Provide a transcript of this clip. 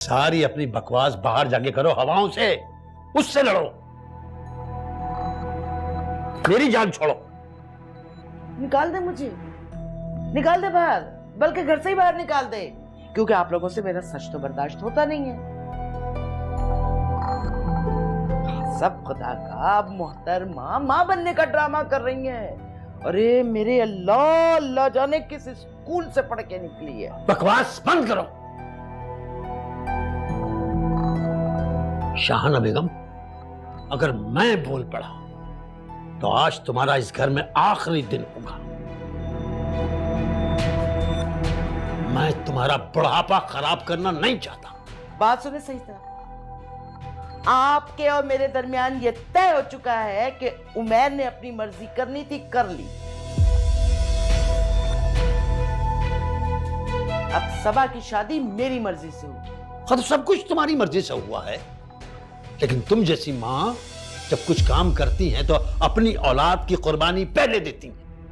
सारी अपनी बकवास बाहर जाके करो, हवाओं से, उससे लड़ो, मेरी जान छोड़ो। निकाल दे मुझे, निकाल दे बाहर, बल्कि घर से ही बाहर निकाल दे, क्योंकि आप लोगों से मेरा सच तो बर्दाश्त होता नहीं है। सब खुदा का, अब मोहतरमा माँ बनने का ड्रामा कर रही हैं। अरे मेरे अल्लाह, अल्लाह जाने किस स्कूल से पढ़ के निकली है। बकवास बंद करो। शाहाना बेगम, अगर मैं बोल पड़ा तो आज तुम्हारा इस घर में आखिरी दिन होगा। मैं तुम्हारा बुढ़ापा खराब करना नहीं चाहता। बात सुने सही तरह, आपके और मेरे दरमियान ये तय हो चुका है कि उमैर ने अपनी मर्जी करनी थी, कर ली। अब सबा की शादी मेरी मर्जी से होगी। हाँ, तो सब कुछ तुम्हारी मर्जी से हुआ है, लेकिन तुम जैसी माँ जब कुछ काम करती हैं तो अपनी औलाद की कुर्बानी पहले देती हैं।